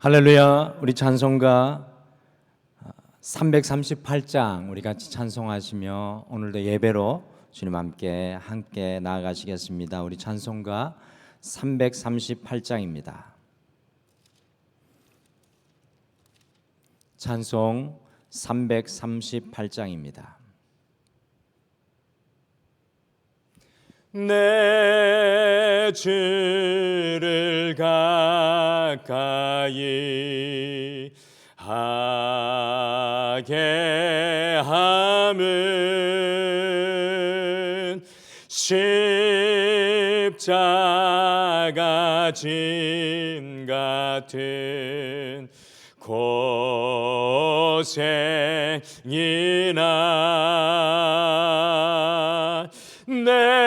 할렐루야. 우리 찬송가 338장 우리 같이 찬송하시며 오늘도 예배로 주님 함께 나아가시겠습니다. 우리 찬송가 338장입니다. 찬송 338장입니다. 내 주를 가까이 하게 함은 십자가 짐 같은 고생이나 내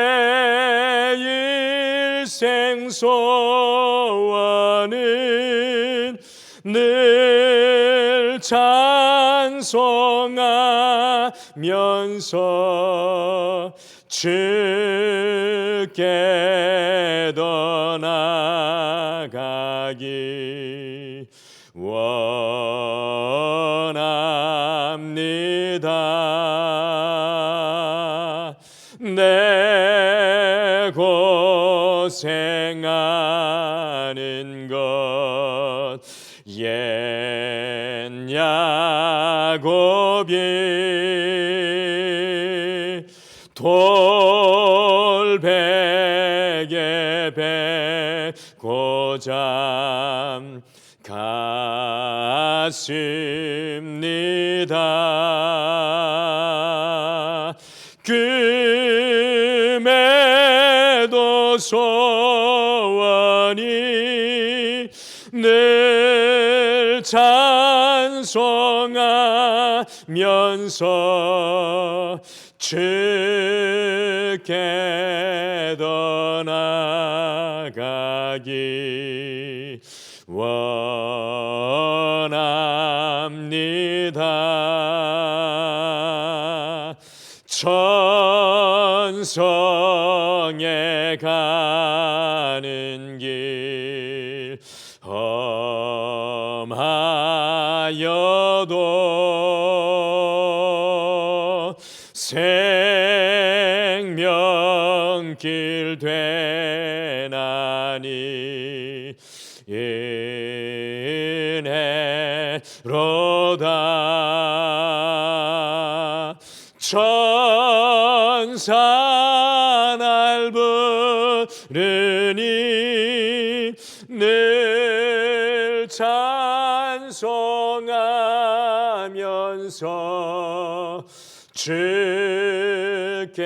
일생 소원은 늘 찬송하면서 주께 더 나아가기 원합니다. 내 고생하는 것 옛 야곱이 돌베개 베고잠 갔습니다. 금에도 소원이 늘 찬송하면서 주께 더 나아가기 원합니다. 천성에 가는 길 험하여도 생명길 되나니 은혜로다. 천사 날 부르니 늘 찬송하면서 주께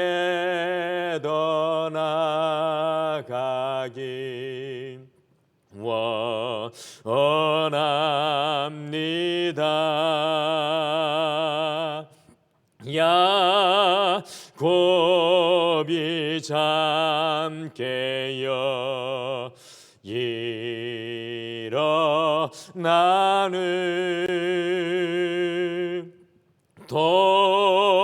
더 나아가기 원합니다. 야곱이 잠깨어 일어나는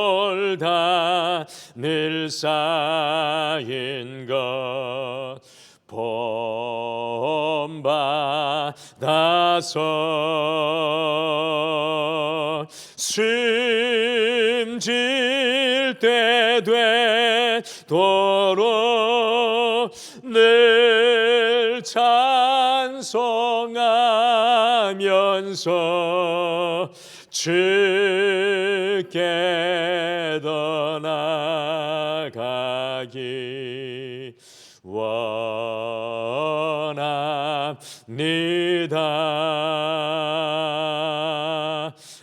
돌다 늘 쌓인 것 본받아서 숨질 때 되도록 늘 찬송하면서 주께 더 나아가기 원합니다.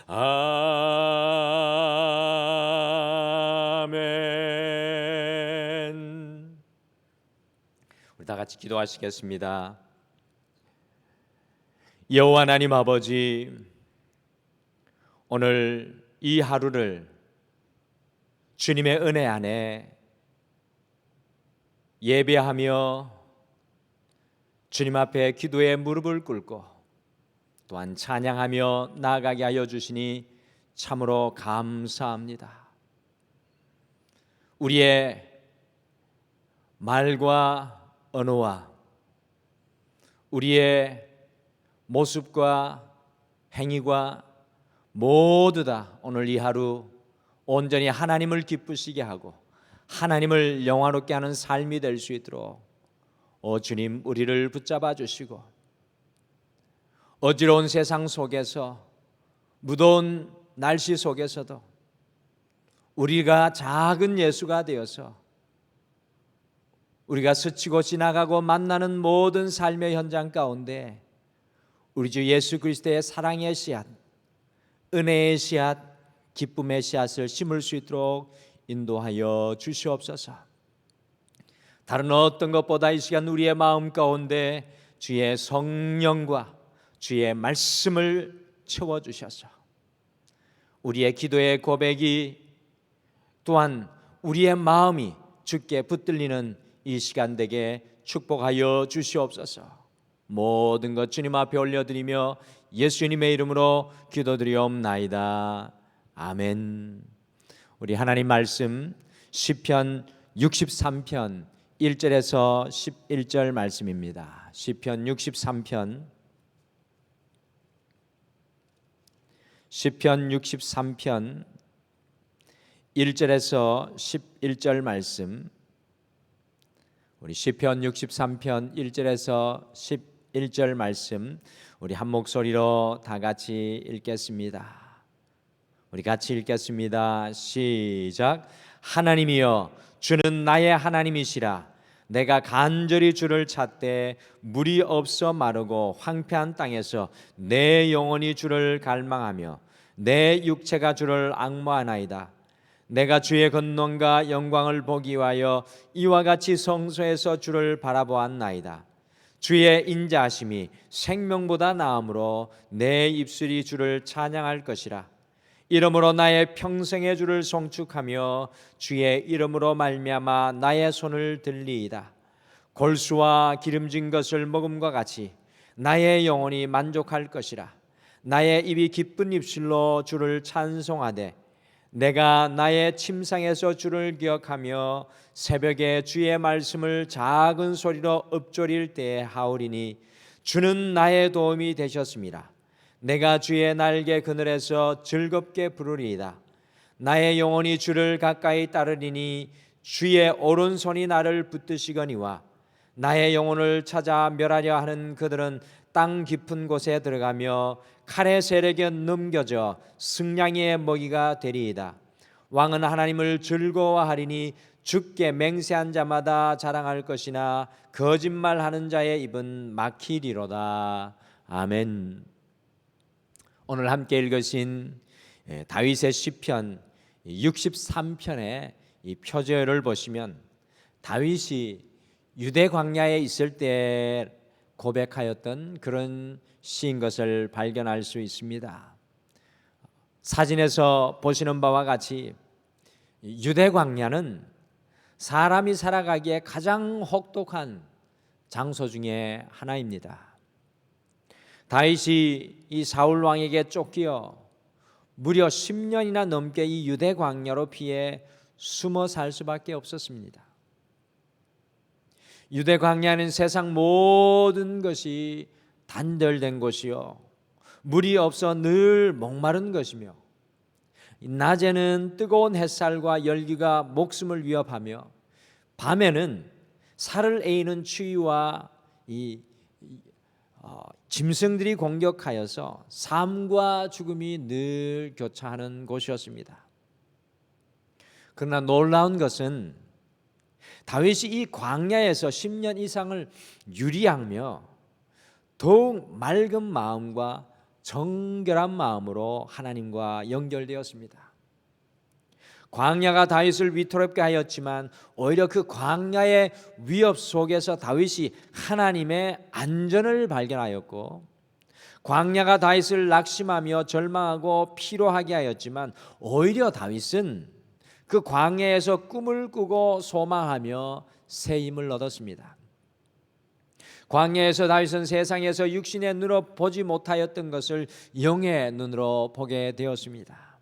아멘. 우리 다 같이 기도하시겠습니다. 여호와 하나님 아버지, 오늘 이 하루를 주님의 은혜 안에 예배하며 주님 앞에 기도에 무릎을 꿇고 또한 찬양하며 나아가게 하여 주시니 참으로 감사합니다. 우리의 말과 언어와 우리의 모습과 행위가 모두 다 오늘 이 하루 온전히 하나님을 기쁘시게 하고 하나님을 영화롭게 하는 삶이 될 수 있도록 주님 우리를 붙잡아 주시고 어지러운 세상 속에서 무더운 날씨 속에서도 우리가 작은 예수가 되어서 우리가 스치고 지나가고 만나는 모든 삶의 현장 가운데 우리 주 예수 그리스도의 사랑의 씨앗, 은혜의 씨앗, 기쁨의 씨앗을 심을 수 있도록 인도하여 주시옵소서. 다른 어떤 것보다 이 시간 우리의 마음 가운데 주의 성령과 주의 말씀을 채워주셔서 우리의 기도의 고백이 또한 우리의 마음이 주께 붙들리는 이 시간 되게 축복하여 주시옵소서. 모든 것 주님 앞에 올려드리며 예수님의 이름으로 기도드리옵나이다. 아멘. 우리 하나님 말씀 시편 63편 1절에서 11절 말씀입니다. 시편 63편 1절에서 11절 말씀. 우리 시편 63편 1절에서 11절 말씀 우리 한 목소리로 다 같이 읽겠습니다. 우리 같이 읽겠습니다. 시작. 하나님이여 주는 나의 하나님이시라. 내가 간절히 주를 찾되 물이 없어 마르고 황폐한 땅에서 내 영혼이 주를 갈망하며 내 육체가 주를 앙모하나이다. 내가 주의 권능과 영광을 보기 위하여 이와 같이 성소에서 주를 바라보았나이다. 주의 인자하심이 생명보다 나음으로 내 입술이 주를 찬양할 것이라. 이름으로 나의 평생의 주를 송축하며 주의 이름으로 말미암아 나의 손을 들리이다. 골수와 기름진 것을 먹음과 같이 나의 영혼이 만족할 것이라. 나의 입이 기쁜 입술로 주를 찬송하되 내가 나의 침상에서 주를 기억하며 새벽에 주의 말씀을 작은 소리로 읊조릴 때에 하오리니 주는 나의 도움이 되셨습니다. 내가 주의 날개 그늘에서 즐겁게 부르리이다. 나의 영혼이 주를 가까이 따르리니 주의 오른손이 나를 붙드시거니와 나의 영혼을 찾아 멸하려 하는 그들은 땅 깊은 곳에 들어가며 칼의 세력에 넘겨져 승냥이의 먹이가 되리이다. 왕은 하나님을 즐거워하리니 주께 맹세한 자마다 자랑할 것이나 거짓말하는 자의 입은 막히리로다. 아멘. 오늘 함께 읽으신 다윗의 시편 63편의 이 표제를 보시면 다윗이 유대 광야에 있을 때 고백하였던 그런 시인 것을 발견할 수 있습니다. 사진에서 보시는 바와 같이 유대 광야는 사람이 살아가기에 가장 혹독한 장소 중에 하나입니다. 다윗이 이 사울 왕에게 쫓겨 무려 10년이나 넘게 이 유대 광야로 피해 숨어 살 수밖에 없었습니다. 유대 광야는 세상 모든 것이 단절된 곳이요 물이 없어 늘 목마른 것이며 낮에는 뜨거운 햇살과 열기가 목숨을 위협하며 밤에는 살을 에이는 추위와 짐승들이 공격하여서 삶과 죽음이 늘 교차하는 곳이었습니다. 그러나 놀라운 것은 다윗이 이 광야에서 10년 이상을 유리하며 더욱 맑은 마음과 정결한 마음으로 하나님과 연결되었습니다. 광야가 다윗을 위태롭게 하였지만 오히려 그 광야의 위협 속에서 다윗이 하나님의 안전을 발견하였고, 광야가 다윗을 낙심하며 절망하고 피로하게 하였지만 오히려 다윗은 그 광야에서 꿈을 꾸고 소망하며 새 힘을 얻었습니다. 광야에서 다윗은 세상에서 육신의 눈으로 보지 못하였던 것을 영의 눈으로 보게 되었습니다.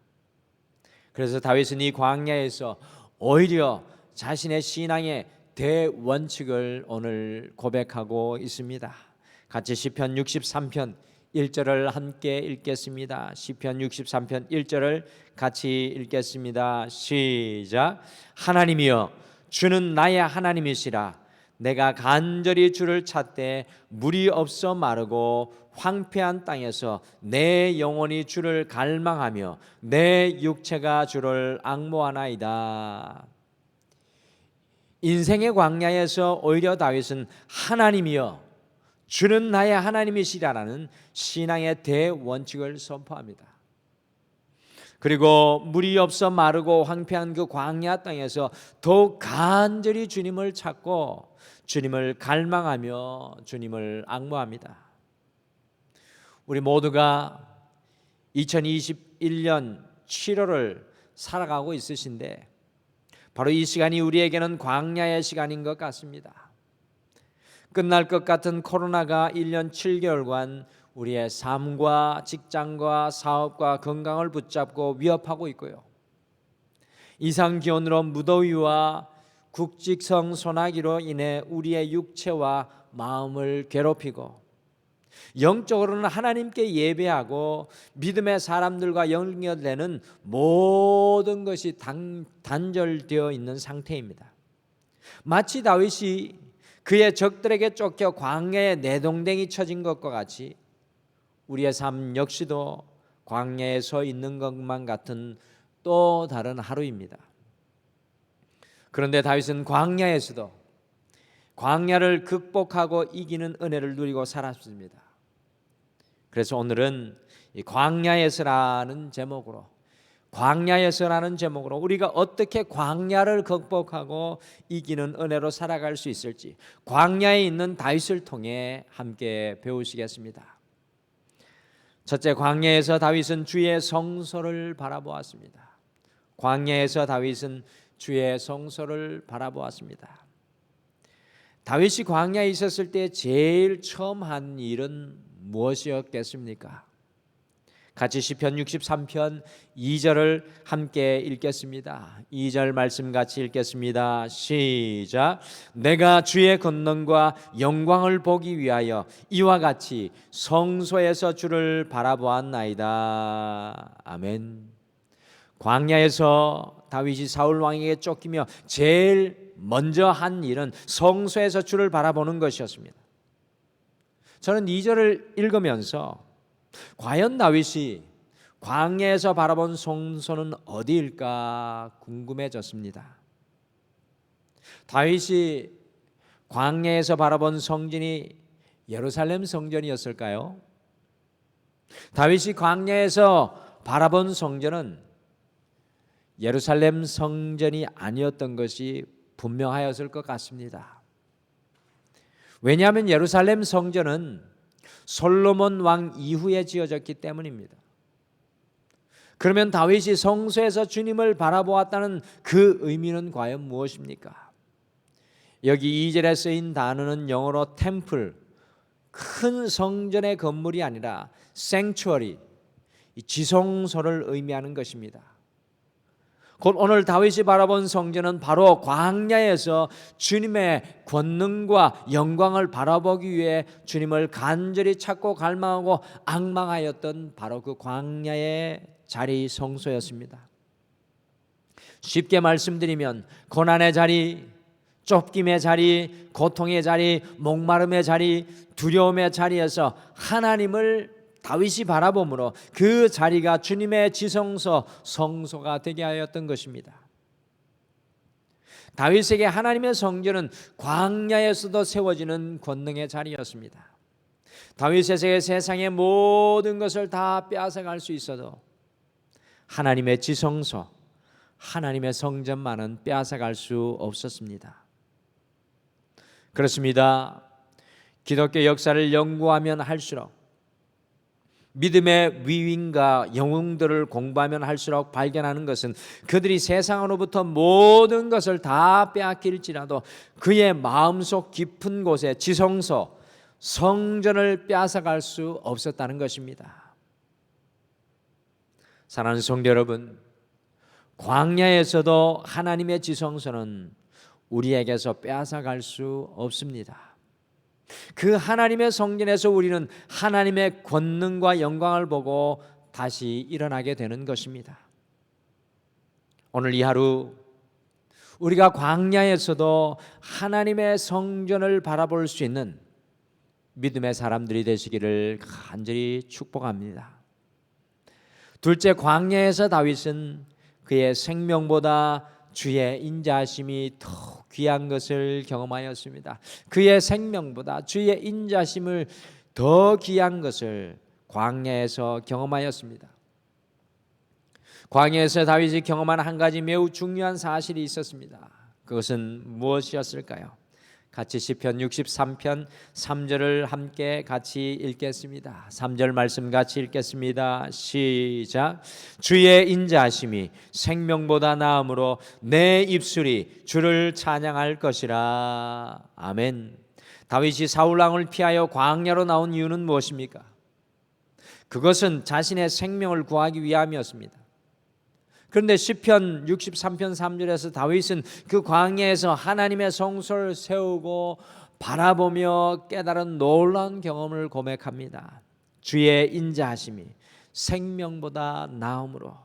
그래서 다윗은 이 광야에서 오히려 자신의 신앙의 대원칙을 오늘 고백하고 있습니다. 같이 시편 63편 1절을 함께 읽겠습니다. 시편 63편 1절을 같이 읽겠습니다. 시작. 하나님이여 주는 나의 하나님이시라. 내가 간절히 주를 찾되 물이 없어 마르고 황폐한 땅에서 내 영혼이 주를 갈망하며 내 육체가 주를 앙모하나이다. 인생의 광야에서 오히려 다윗은 하나님이여 주는 나의 하나님이시라는 신앙의 대원칙을 선포합니다. 그리고 물이 없어 마르고 황폐한 그 광야 땅에서 더욱 간절히 주님을 찾고 주님을 갈망하며 주님을 앙모합니다. 우리 모두가 2021년 7월을 살아가고 있으신데 바로 이 시간이 우리에게는 광야의 시간인 것 같습니다. 끝날 것 같은 코로나가 1년 7개월간 우리의 삶과 직장과 사업과 건강을 붙잡고 위협하고 있고요. 이상기온으로 무더위와 국직성 소나기로 인해 우리의 육체와 마음을 괴롭히고 영적으로는 하나님께 예배하고 믿음의 사람들과 연결되는 모든 것이 단절되어 있는 상태입니다. 마치 다윗이 그의 적들에게 쫓겨 광야에 내동댕이 쳐진 것과 같이 우리의 삶 역시도 광야에 서 있는 것만 같은 또 다른 하루입니다. 그런데 다윗은 광야에서도 광야를 극복하고 이기는 은혜를 누리고 살았습니다. 그래서 오늘은 이 광야에서라는 제목으로 우리가 어떻게 광야를 극복하고 이기는 은혜로 살아갈 수 있을지 광야에 있는 다윗을 통해 함께 배우시겠습니다. 첫째, 광야에서 다윗은 주의 성소를 바라보았습니다. 광야에서 다윗은 주의 성소를 바라보았습니다. 다윗이 광야에 있었을 때 제일 처음 한 일은 무엇이었겠습니까? 같이 시편 63편 2절을 함께 읽겠습니다. 2절 말씀 같이 읽겠습니다. 시작. 내가 주의 권능과 영광을 보기 위하여 이와 같이 성소에서 주를 바라보았나이다. 아멘. 광야에서 다윗이 사울 왕에게 쫓기며 제일 먼저 한 일은 성소에서 주를 바라보는 것이었습니다. 저는 2절을 읽으면서 과연 다윗이 광야에서 바라본 성소는 어디일까 궁금해졌습니다. 다윗이 광야에서 바라본 성전이 예루살렘 성전이었을까요? 다윗이 광야에서 바라본 성전은 예루살렘 성전이 아니었던 것이 분명하였을 것 같습니다. 왜냐하면 예루살렘 성전은 솔로몬 왕 이후에 지어졌기 때문입니다. 그러면 다윗이 성소에서 주님을 바라보았다는 그 의미는 과연 무엇입니까? 여기 2절에 쓰인 단어는 영어로 템플, 큰 성전의 건물이 아니라 sanctuary, 지성소를 의미하는 것입니다. 곧 오늘 다윗이 바라본 성전은 바로 광야에서 주님의 권능과 영광을 바라보기 위해 주님을 간절히 찾고 갈망하고 앙망하였던 바로 그 광야의 자리 성소였습니다. 쉽게 말씀드리면 고난의 자리, 쫓김의 자리, 고통의 자리, 목마름의 자리, 두려움의 자리에서 하나님을 다윗이 바라보므로 그 자리가 주님의 지성소, 성소가 되게 하였던 것입니다. 다윗에게 하나님의 성전은 광야에서도 세워지는 권능의 자리였습니다. 다윗에게 세상의 모든 것을 다 빼앗아갈 수 있어도 하나님의 지성소, 하나님의 성전만은 빼앗아갈 수 없었습니다. 그렇습니다. 기독교 역사를 연구하면 할수록 믿음의 위인과 영웅들을 공부하면 할수록 발견하는 것은 그들이 세상으로부터 모든 것을 다 빼앗길지라도 그의 마음속 깊은 곳에 지성소, 성전을 빼앗아갈 수 없었다는 것입니다. 사랑하는 성도 여러분, 광야에서도 하나님의 지성소는 우리에게서 빼앗아갈 수 없습니다. 그 하나님의 성전에서 우리는 하나님의 권능과 영광을 보고 다시 일어나게 되는 것입니다. 오늘 이 하루 우리가 광야에서도 하나님의 성전을 바라볼 수 있는 믿음의 사람들이 되시기를 간절히 축복합니다. 둘째, 광야에서 다윗은 그의 생명보다 주의 인자하심이 더 귀한 것을 경험하였습니다. 그의 생명보다 주의 인자하심을 더 귀한 것을 광야에서 경험하였습니다. 광야에서 다윗이 경험한 한 가지 매우 중요한 사실이 있었습니다. 그것은 무엇이었을까요? 같이 시편 63편 3절을 함께 같이 읽겠습니다. 3절 말씀 같이 읽겠습니다. 시작. 주의 인자하심이 생명보다 나음으로 내 입술이 주를 찬양할 것이라. 아멘. 다윗이 사울 왕을 피하여 광야로 나온 이유는 무엇입니까? 그것은 자신의 생명을 구하기 위함이었습니다. 그런데 시편 63편 3절에서 다윗은 그 광야에서 하나님의 성소를 세우고 바라보며 깨달은 놀라운 경험을 고백합니다. 주의 인자하심이 생명보다 나음으로.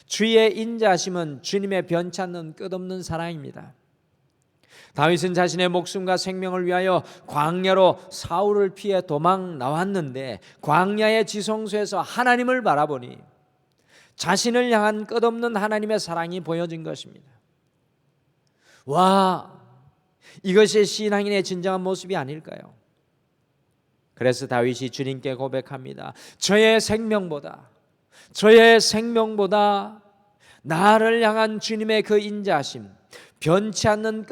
주의 인자하심은 주님의 변치 않는 끝없는 사랑입니다. 다윗은 자신의 목숨과 생명을 위하여 광야로 사울을 피해 도망 나왔는데 광야의 지성소에서 하나님을 바라보니 자신을 향한 끝없는 하나님의 사랑이 보여진 것입니다. 와, 이것이 신앙인의 진정한 모습이 아닐까요? 그래서 다윗이 주님께 고백합니다. 저의 생명보다 나를 향한 주님의 그 인자하심, 변치 않는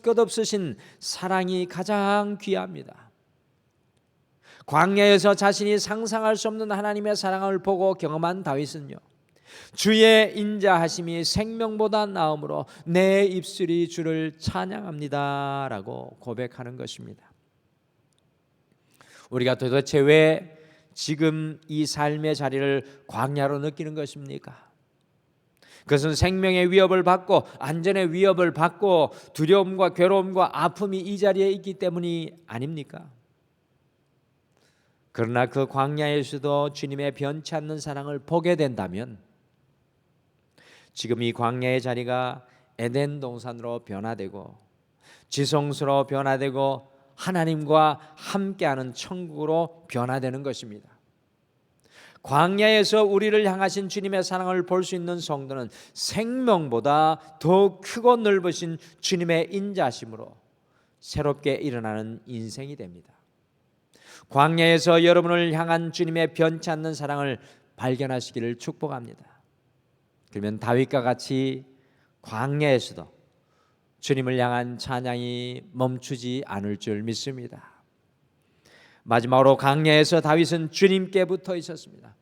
끝없으신 사랑이 가장 귀합니다. 광야에서 자신이 상상할 수 없는 하나님의 사랑을 보고 경험한 다윗은요, 주의 인자하심이 생명보다 나음으로 내 입술이 주를 찬양합니다 라고 고백하는 것입니다. 우리가 도대체 왜 지금 이 삶의 자리를 광야로 느끼는 것입니까? 그것은 생명의 위협을 받고 안전의 위협을 받고 두려움과 괴로움과 아픔이 이 자리에 있기 때문이 아닙니까? 그러나 그 광야에서도 주님의 변치 않는 사랑을 보게 된다면 지금 이 광야의 자리가 에덴 동산으로 변화되고 지성소로 변화되고 하나님과 함께하는 천국으로 변화되는 것입니다. 광야에서 우리를 향하신 주님의 사랑을 볼 수 있는 성도는 생명보다 더 크고 넓으신 주님의 인자심으로 새롭게 일어나는 인생이 됩니다. 광야에서 여러분을 향한 주님의 변치 않는 사랑을 발견하시기를 축복합니다. 그러면 다윗과 같이 광야에서도 주님을 향한 찬양이 멈추지 않을 줄 믿습니다. 마지막으로 광야에서 다윗은 주님께 붙어 있었습니다.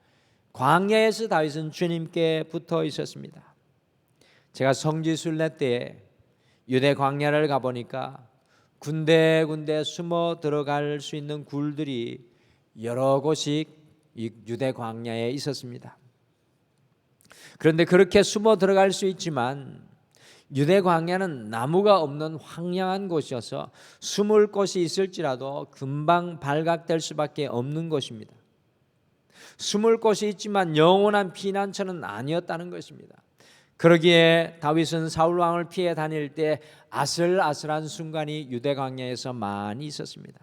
광야에서 다윗은 주님께 붙어 있었습니다. 제가 성지순례 때 유대 광야를 가보니까 군데군데 숨어 들어갈 수 있는 굴들이 여러 곳이 유대 광야에 있었습니다. 그런데 그렇게 숨어 들어갈 수 있지만 유대 광야는 나무가 없는 황량한 곳이어서 숨을 곳이 있을지라도 금방 발각될 수밖에 없는 곳입니다. 숨을 곳이 있지만 영원한 피난처는 아니었다는 것입니다. 그러기에 다윗은 사울 왕을 피해 다닐 때 아슬아슬한 순간이 유대 광야에서 많이 있었습니다.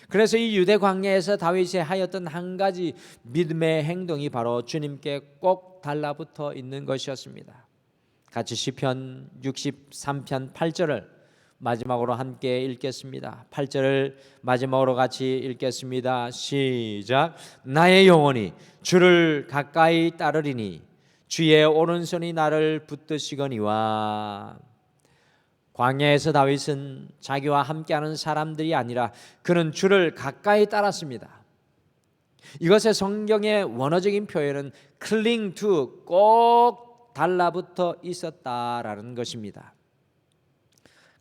그래서 이 유대 광야에서 다윗이 하였던 한 가지 믿음의 행동이 바로 주님께 꼭 달라붙어 있는 것이었습니다. 같이 시편 63편 8절을 마지막으로 함께 읽겠습니다. 8절을 마지막으로 같이 읽겠습니다. 시작. 나의 영혼이 주를 가까이 따르리니 주의 오른손이 나를 붙드시거니와. 광야에서 다윗은 자기와 함께하는 사람들이 아니라 그는 주를 가까이 따랐습니다. 이것의 성경의 원어적인 표현은 cling to, 꼭 달라붙어 있었다라는 것입니다.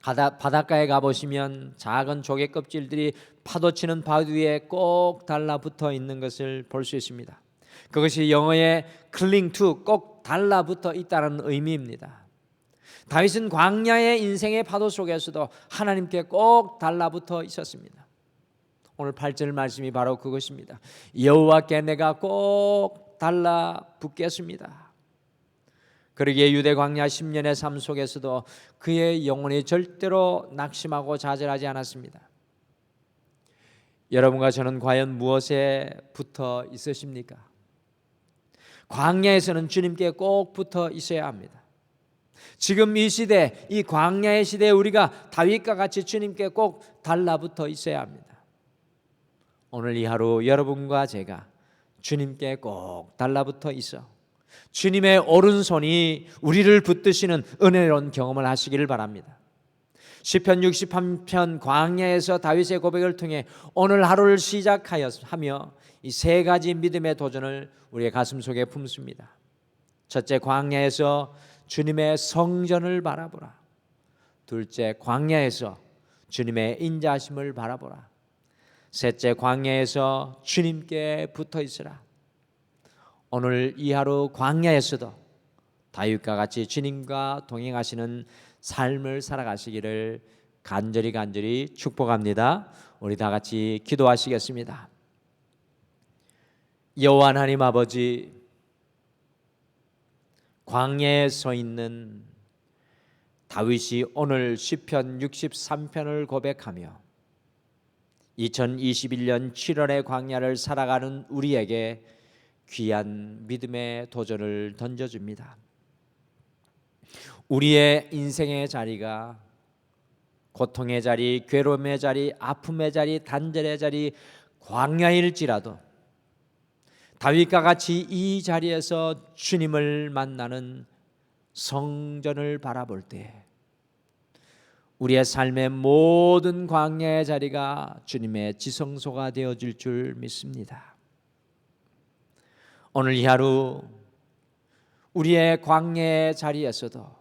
바닷가에 가보시면 작은 조개 껍질들이 파도치는 바위 위에 꼭 달라붙어 있는 것을 볼 수 있습니다. 그것이 영어의 cling to, 꼭 달라붙어 있다는 의미입니다. 다윗은 광야의 인생의 파도 속에서도 하나님께 꼭 달라붙어 있었습니다. 오늘 8절 말씀이 바로 그것입니다. 여호와께 내가 꼭 달라붙겠습니다. 그러기에 유대 광야 10년의 삶 속에서도 그의 영혼이 절대로 낙심하고 좌절하지 않았습니다. 여러분과 저는 과연 무엇에 붙어 있으십니까? 광야에서는 주님께 꼭 붙어 있어야 합니다. 지금 이 시대, 이 광야의 시대에 우리가 다윗과 같이 주님께 꼭 달라붙어 있어야 합니다. 오늘 이 하루 여러분과 제가 주님께 꼭 달라붙어 있어 주님의 오른손이 우리를 붙드시는 은혜로운 경험을 하시기를 바랍니다. 시편 63편 광야에서 다윗의 고백을 통해 오늘 하루를 시작하며 이 세 가지 믿음의 도전을 우리의 가슴 속에 품습니다. 첫째, 광야에서 주님의 성전을 바라보라. 둘째, 광야에서 주님의 인자하심을 바라보라. 셋째, 광야에서 주님께 붙어 있으라. 오늘 이 하루 광야에서도 다윗과 같이 주님과 동행하시는 삶을 살아가시기를 간절히 축복합니다. 우리 다 같이 기도하시겠습니다. 여호와 하나님 아버지, 광야에 서 있는 다윗이 오늘 시편 63편을 고백하며 2021년 7월의 광야를 살아가는 우리에게 귀한 믿음의 도전을 던져줍니다. 우리의 인생의 자리가 고통의 자리, 괴로움의 자리, 아픔의 자리, 단절의 자리, 광야일지라도 다윗과 같이 이 자리에서 주님을 만나는 성전을 바라볼 때 우리의 삶의 모든 광야의 자리가 주님의 지성소가 되어질 줄 믿습니다. 오늘 이 하루 우리의 광야의 자리에서도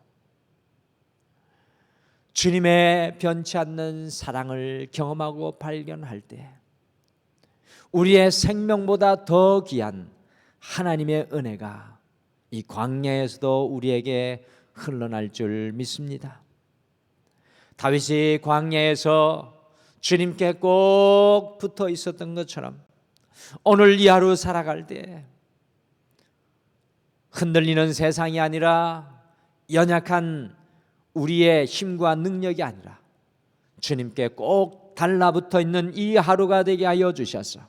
주님의 변치 않는 사랑을 경험하고 발견할 때 우리의 생명보다 더 귀한 하나님의 은혜가 이 광야에서도 우리에게 흘러날 줄 믿습니다. 다윗이 광야에서 주님께 꼭 붙어 있었던 것처럼 오늘 이 하루 살아갈 때 흔들리는 세상이 아니라 연약한 우리의 힘과 능력이 아니라 주님께 꼭 달라붙어 있는 이 하루가 되게 하여 주셔서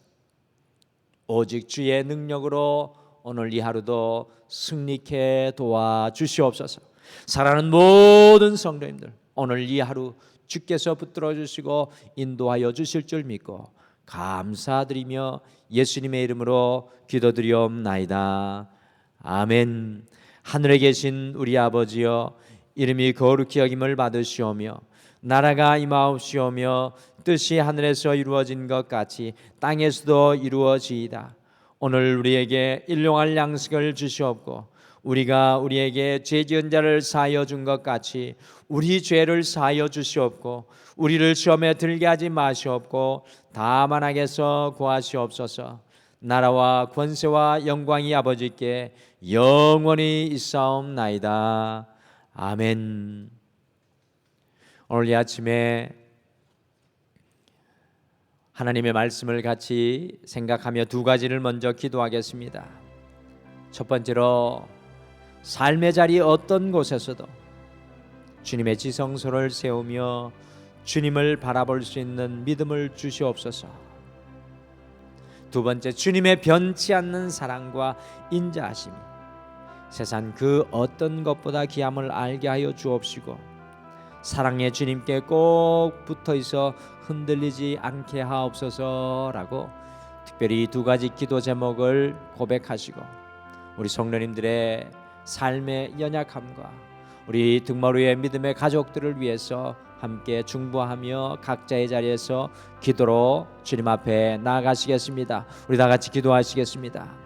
오직 주의 능력으로 오늘 이 하루도 승리케 도와주시옵소서. 사랑하는 모든 성도님들, 오늘 이 하루 주께서 붙들어 주시고 인도하여 주실 줄 믿고 감사드리며 예수님의 이름으로 기도드리옵나이다. 아멘. 하늘에 계신 우리 아버지여, 이름이 거룩히 여김을 받으시오며 나라가 임하옵시오며 뜻이 하늘에서 이루어진 것 같이 땅에서도 이루어지이다. 오늘 우리에게 일용할 양식을 주시옵고 우리가 우리에게 죄 지은 자를 사하여 준 것 같이 우리 죄를 사하여 주시옵고 우리를 시험에 들게 하지 마시옵고 다만 악에서 구하시옵소서. 나라와 권세와 영광이 아버지께 영원히 있사옵나이다. 아멘. 오늘 이 아침에 하나님의 말씀을 같이 생각하며 두 가지를 먼저 기도하겠습니다. 첫 번째로 삶의 자리 어떤 곳에서도 주님의 지성소를 세우며 주님을 바라볼 수 있는 믿음을 주시옵소서. 두 번째, 주님의 변치 않는 사랑과 인자하심이 세상 그 어떤 것보다 귀함을 알게 하여 주옵시고 사랑의 주님께 꼭 붙어있어 흔들리지 않게 하옵소서라고 특별히 두 가지 기도 제목을 고백하시고 우리 성도님들의 삶의 연약함과 우리 등말 위의 믿음의 가족들을 위해서 함께 중보하며 각자의 자리에서 기도로 주님 앞에 나아가시겠습니다. 우리 다 같이 기도하시겠습니다.